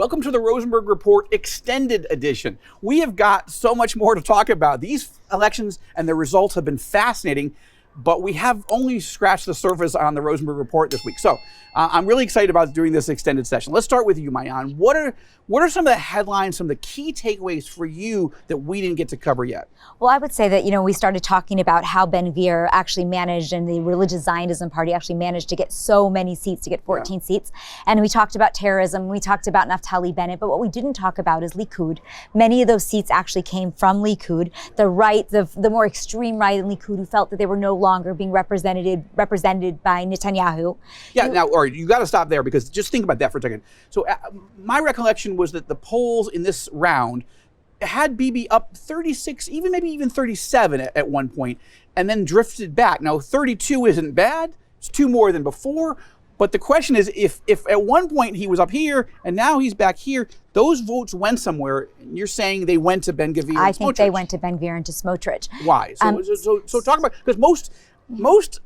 Welcome to the Rosenberg Report Extended Edition. We have got so much more to talk about. These elections and the results have been fascinating, but we have only scratched the surface on the Rosenberg Report this week. So I'm really excited about doing this extended session. Let's start with you, Mayan. What are some of the headlines, some of the key takeaways for you that we didn't get to cover yet? Well, I would say that, we started talking about how Ben-Gvir actually managed, and the religious Zionism party actually managed to get so many seats, to get 14 seats. And we talked about terrorism, we talked about Naftali Bennett, but what we didn't talk about is Likud. Many of those seats actually came from Likud, the right, the more extreme right in Likud, who felt that they were no longer being represented by Netanyahu. Yeah, now, all right, you got to stop there, because just think about that for a second. So my recollection was that the polls in this round had Bibi up 36, maybe even 37 at one point, and then drifted back. Now, 32 isn't bad. It's two more than before. But the question is, if at one point he was up here and now he's back here, those votes went somewhere. You're saying they went to Ben-Gvir and Smotrich. I think they went to Ben-Gvir and to Smotrich. Why? So talk about, because most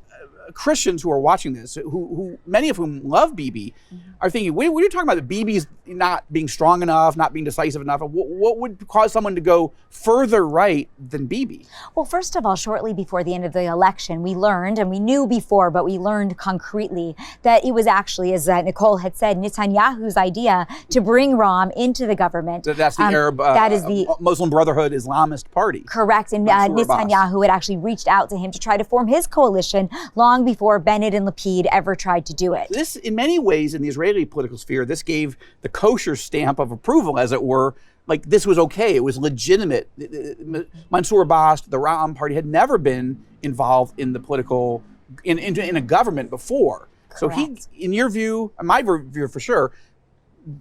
Christians who are watching this, who many of whom love Bibi, are thinking, what are you talking about? That Bibi's not being strong enough, not being decisive enough? What would cause someone to go further right than Bibi? Well, first of all, shortly before the end of the election, we learned, and we knew before, but we learned concretely that it was actually, as Nicole had said, Netanyahu's idea to bring Ram into the government. That's the Arab, that is the Muslim Brotherhood Islamist party. Correct, and Netanyahu had actually reached out to him to try to form his coalition long before Bennett and Lapid ever tried to do it. This, in many ways, in the Israeli political sphere, this gave the kosher stamp of approval, as it were. Like, this was okay. It was legitimate. Mansour Abbas, the Ram party, had never been involved in the political, in a government before. Correct. So he, in your view, in my view for sure,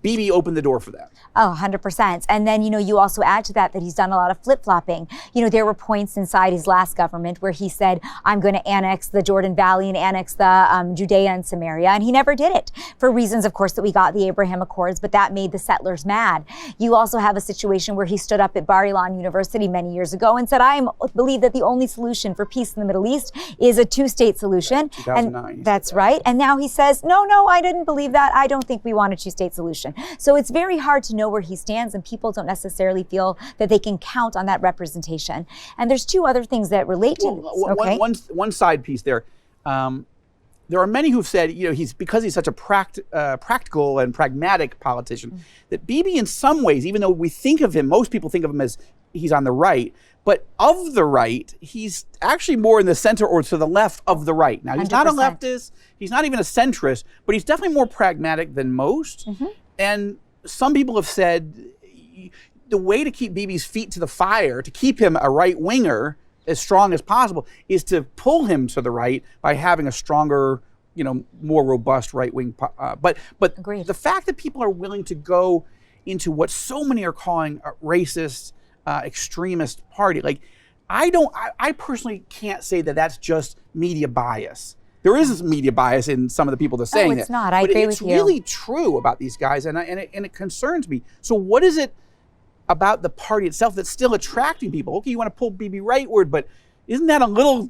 Bibi opened the door for that. Oh, 100%. And then, you also add to that he's done a lot of flip-flopping. There were points inside his last government where he said, I'm going to annex the Jordan Valley and annex the Judea and Samaria. And he never did it, for reasons, of course, that we got the Abraham Accords, but that made the settlers mad. You also have a situation where he stood up at Bar Ilan University many years ago and said, I believe that the only solution for peace in the Middle East is a two-state solution. 2009. And that's right. And now he says, no, I didn't believe that. I don't think we want a two-state solution. So it's very hard to know where he stands, and people don't necessarily feel that they can count on that representation. And there's two other things that relate to this. Okay? One side piece there. There are many who've said, because he's such a practical and pragmatic politician, that Bibi, in some ways, even though we think of him, most people think of him as he's on the right, but of the right, he's actually more in the center or to the left of the right. Now, he's 100%. Not a leftist, he's not even a centrist, but he's definitely more pragmatic than most. And some people have said the way to keep Bibi's feet to the fire, to keep him a right-winger as strong as possible, is to pull him to the right by having a stronger, more robust right-wing. But Agreed. The fact that people are willing to go into what so many are calling a racist, extremist party, I personally can't say that that's just media bias. There is media bias in some of the people that are saying that. No, it's not. I agree with you. It's really true about these guys, and it concerns me. So what is it about the party itself that's still attracting people? Okay, you want to pull Bibi rightward, but isn't that a little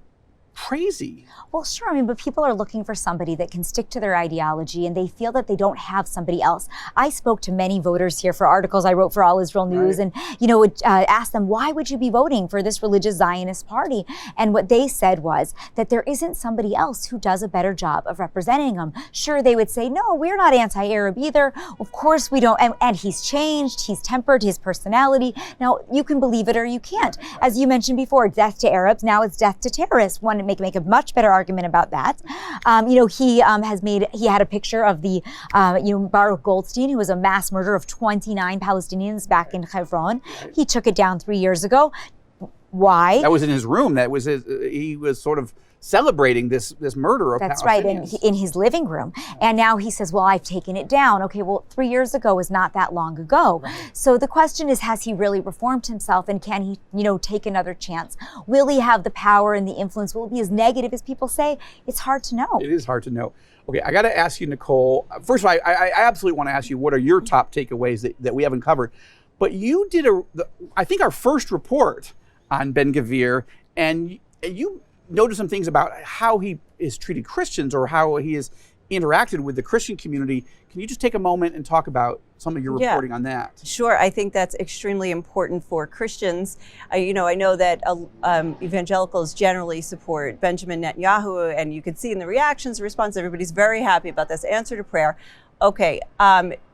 crazy? Well, sure. But people are looking for somebody that can stick to their ideology, and they feel that they don't have somebody else. I spoke to many voters here for articles I wrote for All Israel News, right. And would ask them, why would you be voting for this religious Zionist party? And what they said was that there isn't somebody else who does a better job of representing them. Sure, they would say, no, we're not anti-Arab either. Of course we don't. And he's changed, he's tempered his personality. Now, you can believe it or you can't. As you mentioned before, death to Arabs, now it's death to terrorists. One make a much better argument about that. He had a picture of the Baruch Goldstein, who was a mass murderer of 29 Palestinians back in Hebron. He took it down 3 years ago. Why? That was in his room. That was he was sort of celebrating this murder of That's Palestinians. Right, in his living room. And now he says, well, I've taken it down. Okay, well, 3 years ago is not that long ago. Right. So the question is, has he really reformed himself, and can he, take another chance? Will he have the power and the influence? Will it be as negative as people say? It's hard to know. It is hard to know. Okay, I got to ask you, Nicole. First of all, I absolutely want to ask you, what are your top takeaways that we haven't covered? But you did I think our first report on Ben-Gvir, and you noticed some things about how he is treated Christians, or how he is interacted with the Christian community. Can you just take a moment and talk about some of your reporting on that? Sure. I think that's extremely important for Christians. I know that evangelicals generally support Benjamin Netanyahu, and you can see in the reactions, the response, everybody's very happy about this answer to prayer. Okay,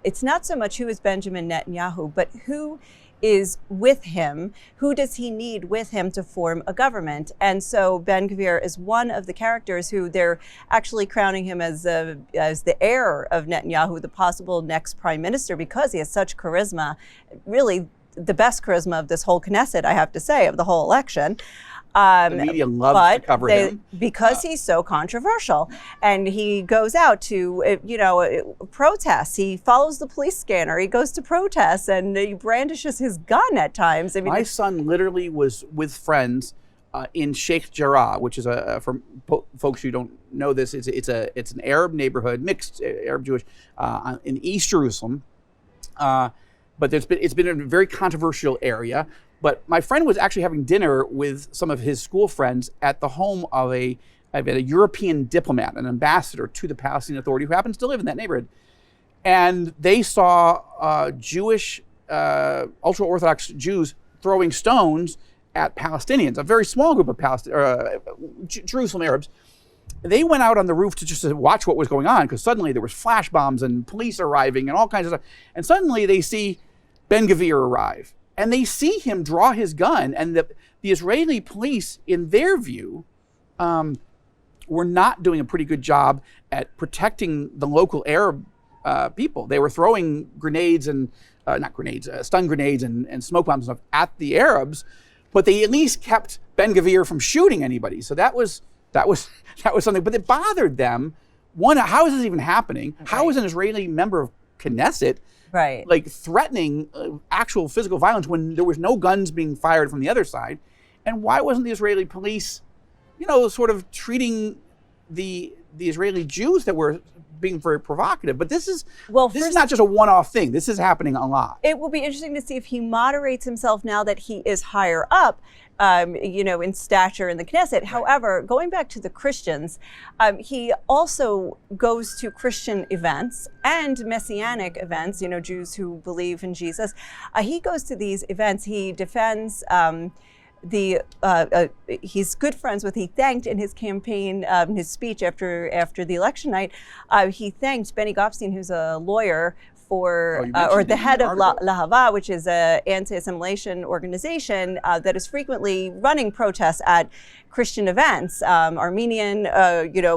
it's not so much who is Benjamin Netanyahu, but who is with him. Who does he need with him to form a government? And so Ben-Gvir is one of the characters who they're actually crowning him as the heir of Netanyahu, the possible next prime minister, because he has such charisma, really the best charisma of this whole Knesset, I have to say, of the whole election. The media loves to cover him because he's so controversial, and he goes out to protests. He follows the police scanner. He goes to protests, and he brandishes his gun at times. I mean, my son literally was with friends in Sheikh Jarrah, which is for folks who don't know this, it's an Arab neighborhood, mixed Arab Jewish, in East Jerusalem. But it's been a very controversial area. But my friend was actually having dinner with some of his school friends at the home of a European diplomat, an ambassador to the Palestinian Authority, who happens to live in that neighborhood. And they saw Jewish, ultra-Orthodox Jews throwing stones at Palestinians, a very small group of Jerusalem Arabs. They went out on the roof to just watch what was going on, because suddenly there was flash bombs and police arriving and all kinds of stuff. And suddenly they see Ben-Gvir arrive. And they see him draw his gun, and the Israeli police, in their view, were not doing a pretty good job at protecting the local Arab people. They were throwing grenades and stun grenades and smoke bombs and stuff at the Arabs, but they at least kept Ben-Gvir from shooting anybody. So that was something. But it bothered them. One, how is this even happening? Right. How is an Israeli member of Knesset like threatening actual physical violence when there was no guns being fired from the other side? And why wasn't the Israeli police, sort of treating the Israeli Jews that were being very provocative? But this is not just a one-off thing. This is happening a lot. It will be interesting to see if he moderates himself now that he is higher up, in stature in the Knesset. Right. However, going back to the Christians, he also goes to Christian events and Messianic events, Jews who believe in Jesus. He goes to these events. He defends he's good friends with, he thanked in his campaign, his speech after the election night, he thanked Benny Goffstein, who's a lawyer or the head of Lahava, which is an anti-assimilation organization that is frequently running protests at Christian events, Armenian,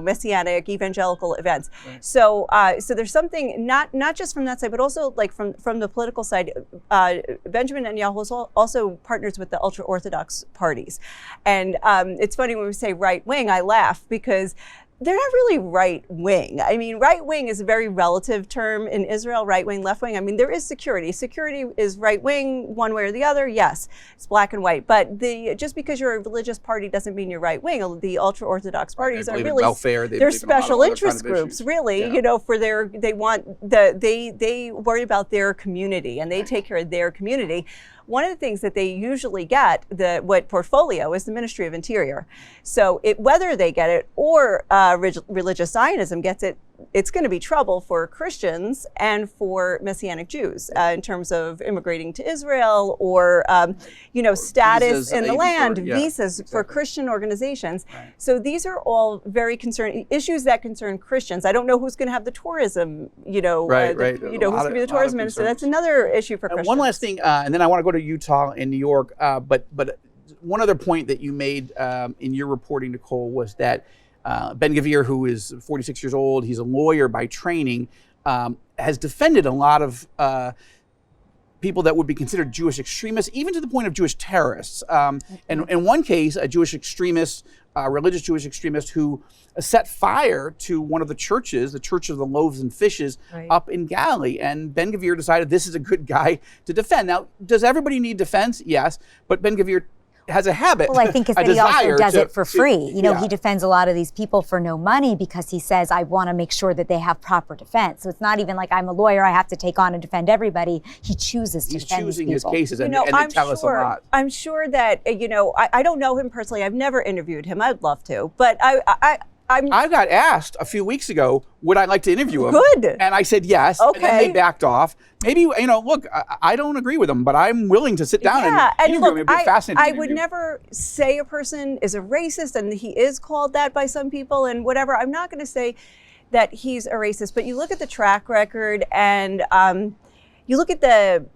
Messianic, evangelical events. Right. So there's something not just from that side, but also like from the political side. Benjamin Netanyahu also partners with the ultra-Orthodox parties, and it's funny when we say right wing, I laugh because they're not really right wing. I mean, right wing is a very relative term in Israel, right wing, left wing. I mean, there is security. Security is right wing, one way or the other. Yes, it's black and white. But just because you're a religious party doesn't mean you're right wing. The ultra Orthodox parties are really welfare. They're special interest groups, really. Yeah. For they worry about their community and they take care of their community. One of the things that they usually get, what portfolio, is the Ministry of Interior. So whether they get it or religious Zionism gets it, it's going to be trouble for Christians and for Messianic Jews in terms of immigrating to Israel or status in the land, visas for Christian organizations. Right. So these are all very concerning issues that concern Christians. I don't know who's going to have the tourism, who's going to be the tourism minister. That's another issue for Christians. One last thing, and then I want to go to Utah and New York. But one other point that you made in your reporting, Nicole, was that Ben-Gvir, who is 46 years old, he's a lawyer by training, has defended a lot of people that would be considered Jewish extremists, even to the point of Jewish terrorists. And in one case, a Jewish extremist, religious Jewish extremist, who set fire to one of the churches, the Church of the Loaves and Fishes, up in Galilee. And Ben-Gvir decided this is a good guy to defend. Now, does everybody need defense? Yes, but Ben-Gvir has a habit. Well, I think it's that he also does it for free. He defends a lot of these people for no money because he says, I want to make sure that they have proper defense. So it's not even like I'm a lawyer, I have to take on and defend everybody. He chooses to defend these people. He's choosing his cases, and they tell us a lot. I'm sure that, I don't know him personally. I've never interviewed him. I'd love to. But I got asked a few weeks ago, would I like to interview him? Good. And I said yes. Okay. And then they backed off. Maybe, look, I don't agree with them, but I'm willing to sit down and interview look, him. It'd be fascinating. I would never say a person is a racist, and he is called that by some people and whatever. I'm not going to say that he's a racist, but you look at the track record and you look at the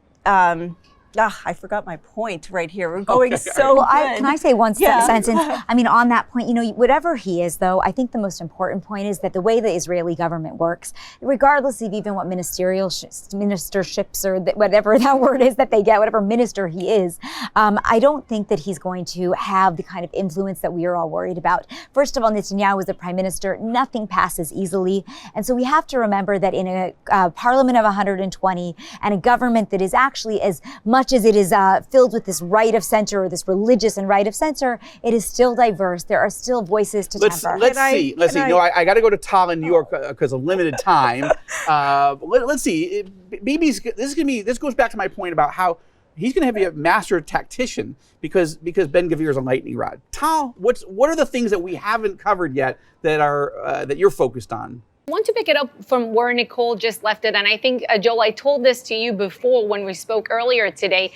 I forgot my point right here. We're going so well, good. Can I say one sentence? I mean, on that point, whatever he is, though, I think the most important point is that the way the Israeli government works, regardless of even what ministerships or whatever that word is that they get, whatever minister he is, I don't think that he's going to have the kind of influence that we are all worried about. First of all, Netanyahu is the prime minister. Nothing passes easily. And so we have to remember that in a parliament of 120 and a government that is actually as much as it is filled with this right of center or this religious and right of center, it is still diverse. There are still voices to temper. Let's see. No, I got to go to Tal in New York because of limited time. Let's see. This goes back to my point about how he's going to be a master tactician because Ben Gvir is a lightning rod. Tal, what are the things that we haven't covered yet that you're focused on? I want to pick it up from where Nicole just left it. And I think, Joel, I told this to you before when we spoke earlier today.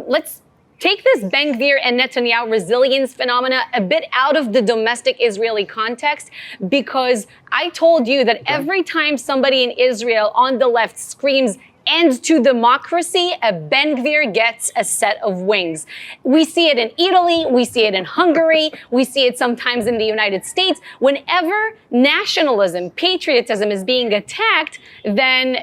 Let's take this Ben Gvir and Netanyahu resilience phenomena a bit out of the domestic Israeli context, because I told you that every time somebody in Israel on the left screams "end to democracy," a Ben Gvir gets a set of wings. We see it in Italy, we see it in Hungary, we see it sometimes in the United States. Whenever nationalism, patriotism is being attacked, then,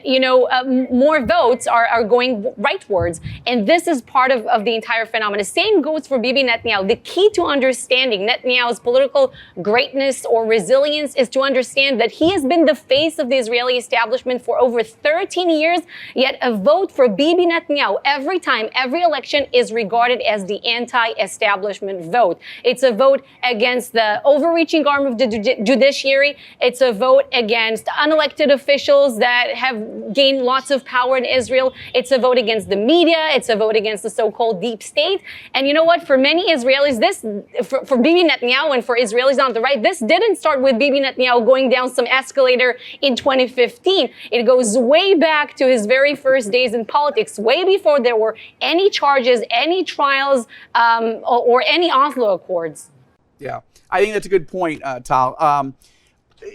more votes are going rightwards. And this is part of the entire phenomenon. Same goes for Bibi Netanyahu. The key to understanding Netanyahu's political greatness or resilience is to understand that he has been the face of the Israeli establishment for over 13 years. Yet a vote for Bibi Netanyahu every time, every election, is regarded as the anti-establishment vote. It's a vote against the overreaching arm of the judiciary. It's a vote against unelected officials that have gained lots of power in Israel. It's a vote against the media. It's a vote against the so-called deep state. And you know what? For many Israelis, for Bibi Netanyahu and for Israelis on the right, this didn't start with Bibi Netanyahu going down some escalator in 2015. It goes way back to his very first days in politics, way before there were any charges, any trials, or any Oslo Accords. Yeah, I think that's a good point, Tal.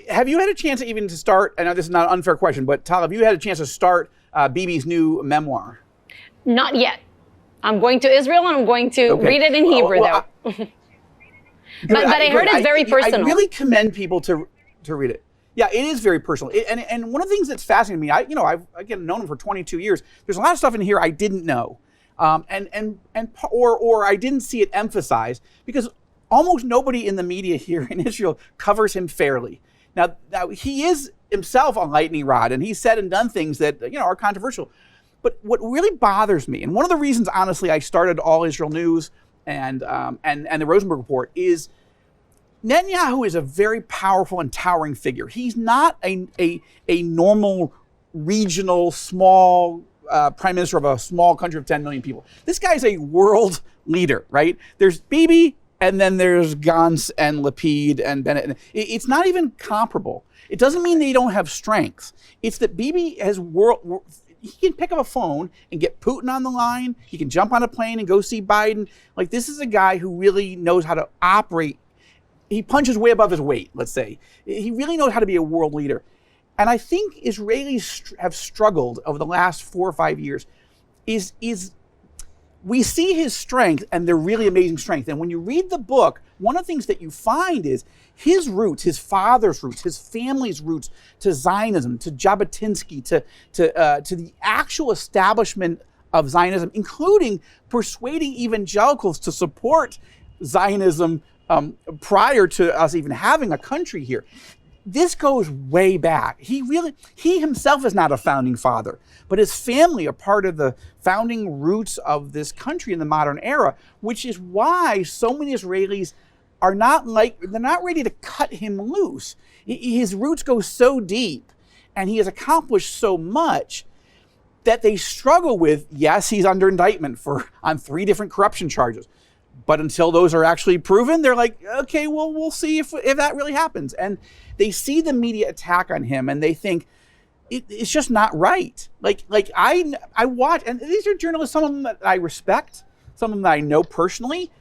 Have you had a chance to start, I know this is not an unfair question, but Tal, have you had a chance to start Bibi's new memoir? Not yet. I'm going to Israel and I'm going to read it in Hebrew, though. But I heard it's very personal. I really commend people to read it. Yeah, it is very personal. And one of the things that's fascinating me, I've known him for 22 years. There's a lot of stuff in here I didn't know, or I didn't see it emphasized, because almost nobody in the media here in Israel covers him fairly. Now he is himself a lightning rod, and he's said and done things that are controversial. But what really bothers me, and one of the reasons, honestly, I started All Israel News and the Rosenberg Report, is Netanyahu is a very powerful and towering figure. He's not a normal regional small prime minister of a small country of 10 million people. This guy's a world leader, right? There's Bibi, and then there's Gantz and Lapid and Bennett. It's not even comparable. It doesn't mean they don't have strengths. It's that Bibi has he can pick up a phone and get Putin on the line. He can jump on a plane and go see Biden. Like, this is a guy who really knows how to operate. He punches way above his weight, let's say. He really knows how to be a world leader. And I think Israelis have struggled over the last 4 or 5 years. We see his strength, and they're really amazing strength. And when you read the book, one of the things that you find is his roots, his father's roots, his family's roots to Zionism, to Jabotinsky, to the actual establishment of Zionism, including persuading evangelicals to support Zionism prior to us even having a country here. This goes way back. He himself is not a founding father, but his family are part of the founding roots of this country in the modern era, which is why so many Israelis are they're not ready to cut him loose. His roots go so deep, and he has accomplished so much that they struggle with, yes, he's under indictment on 3 different corruption charges. But until those are actually proven, they're like, okay, well, we'll see if that really happens. And they see the media attack on him and they think it's just not right. Like I watch, and these are journalists, some of them that I respect, some of them that I know personally,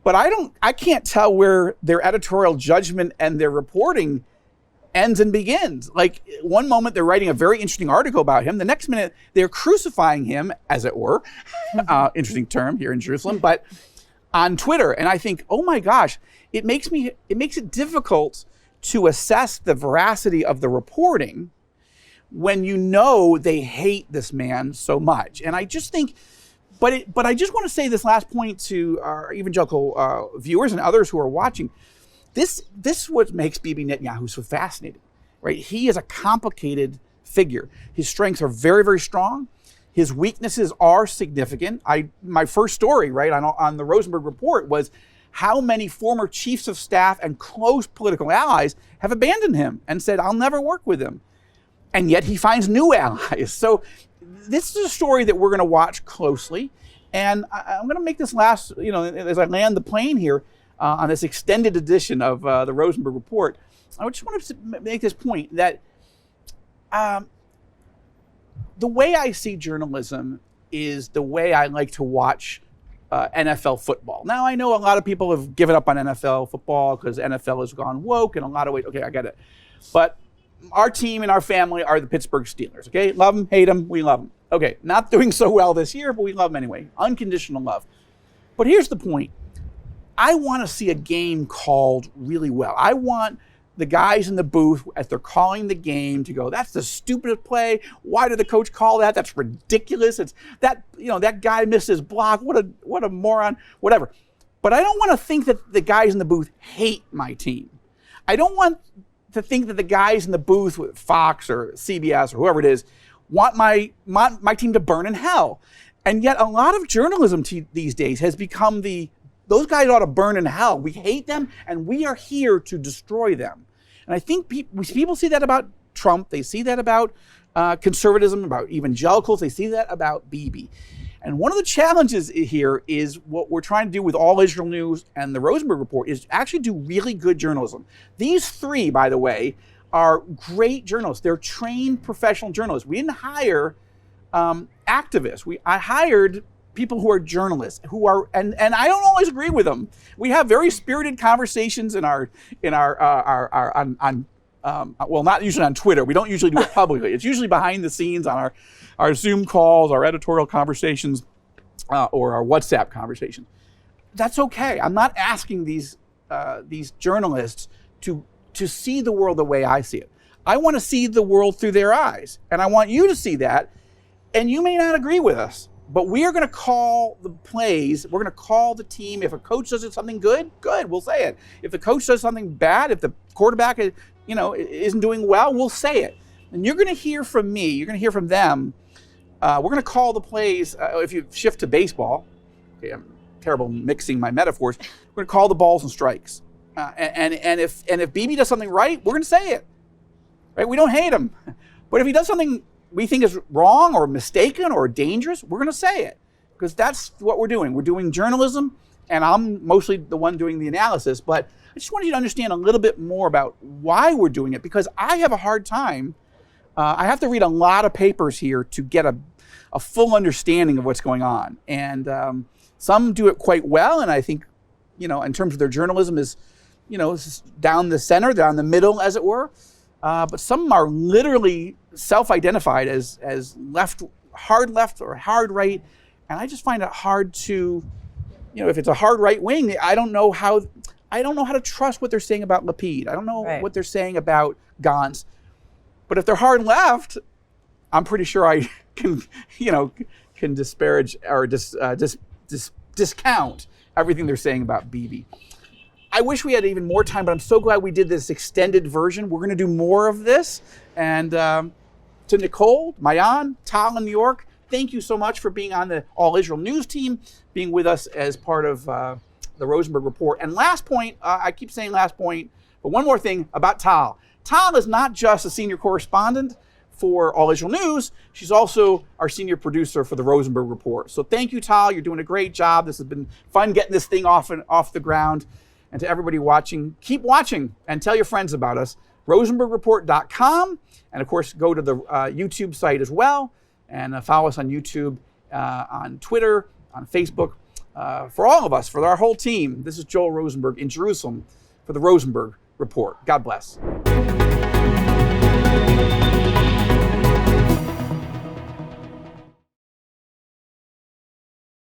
but I can't tell where their editorial judgment and their reporting ends and begins. Like one moment they're writing a very interesting article about him. The next minute they're crucifying him, as it were, interesting term here in Jerusalem, but on Twitter. And I think, oh my gosh, it makes it difficult to assess the veracity of the reporting when you know they hate this man so much. And I just think, but I just want to say this last point to our evangelical viewers and others who are watching. This is what makes Bibi Netanyahu so fascinating, right? He is a complicated figure. His strengths are very, very strong. His weaknesses are significant. My first story, right, on the Rosenberg report was how many former chiefs of staff and close political allies have abandoned him and said, I'll never work with him. And yet he finds new allies. So this is a story that we're going to watch closely. And I'm going to make this last, as I land the plane here, on this extended edition of the Rosenberg Report, I just wanted to make this point that the way I see journalism is the way I like to watch NFL football. Now, I know a lot of people have given up on NFL football because NFL has gone woke in a lot of ways. Okay, I get it. But our team and our family are the Pittsburgh Steelers. Okay, love them, hate them, we love them. Okay, not doing so well this year, but we love them anyway. Unconditional love. But here's the point. I want to see a game called really well. I want the guys in the booth, as they're calling the game, to go, that's the stupidest play. Why did the coach call that? That's ridiculous. It's that, that guy missed his block. What a moron, whatever. But I don't want to think that the guys in the booth hate my team. I don't want to think that the guys in the booth with Fox or CBS or whoever it is want my team to burn in hell. And yet a lot of journalism these days has become those guys ought to burn in hell. We hate them, and we are here to destroy them. And I think people see that about Trump. They see that about conservatism, about evangelicals. They see that about Bibi. And one of the challenges here is what we're trying to do with All Israel News and the Rosenberg Report is actually do really good journalism. These three, by the way, are great journalists. They're trained professional journalists. We didn't hire activists. I hired people who are journalists, and I don't always agree with them. We have very spirited conversations well, not usually on Twitter. We don't usually do it publicly. It's usually behind the scenes on our Zoom calls, our editorial conversations, or our WhatsApp conversations. That's okay. I'm not asking these journalists to see the world the way I see it. I want to see the world through their eyes, and I want you to see that. And you may not agree with us, but we are going to call the plays. We're going to call the team. If a coach does something good, we'll say it. If the coach does something bad, if the quarterback isn't doing well, we'll say it. And you're going to hear from me. You're going to hear from them. We're going to call the plays. If you shift to baseball, okay, I'm terrible mixing my metaphors. We're going to call the balls and strikes. And if Bibi does something right, we're going to say it. Right? We don't hate him, but if he does something we think is wrong or mistaken or dangerous, we're going to say it, because that's what we're doing. We're doing journalism, and I'm mostly the one doing the analysis, but I just wanted you to understand a little bit more about why we're doing it, because I have a hard time. I have to read a lot of papers here to get a full understanding of what's going on. And some do it quite well, and I think, in terms of their journalism is down the center, down the middle, as it were. But some are literally self-identified as hard left or hard right, and I just find it hard to, if it's a hard right wing, I don't know how to trust what they're saying about Lapid. I don't know what they're saying about Gantz. But if they're hard left, I'm pretty sure I can disparage or discount everything they're saying about Bibi. I wish we had even more time, but I'm so glad we did this extended version. We're going to do more of this. And to Nicole, Mayan, Tal in New York, thank you so much for being on the All Israel News team, being with us as part of the Rosenberg Report. And last point, I keep saying last point, but one more thing about Tal. Tal is not just a senior correspondent for All Israel News. She's also our senior producer for the Rosenberg Report. So thank you, Tal. You're doing a great job. This has been fun getting this thing off the ground. And to everybody watching, keep watching and tell your friends about us. RosenbergReport.com. And of course, go to the YouTube site as well. And follow us on YouTube, on Twitter, on Facebook. For all of us, for our whole team, this is Joel Rosenberg in Jerusalem for the Rosenberg Report. God bless.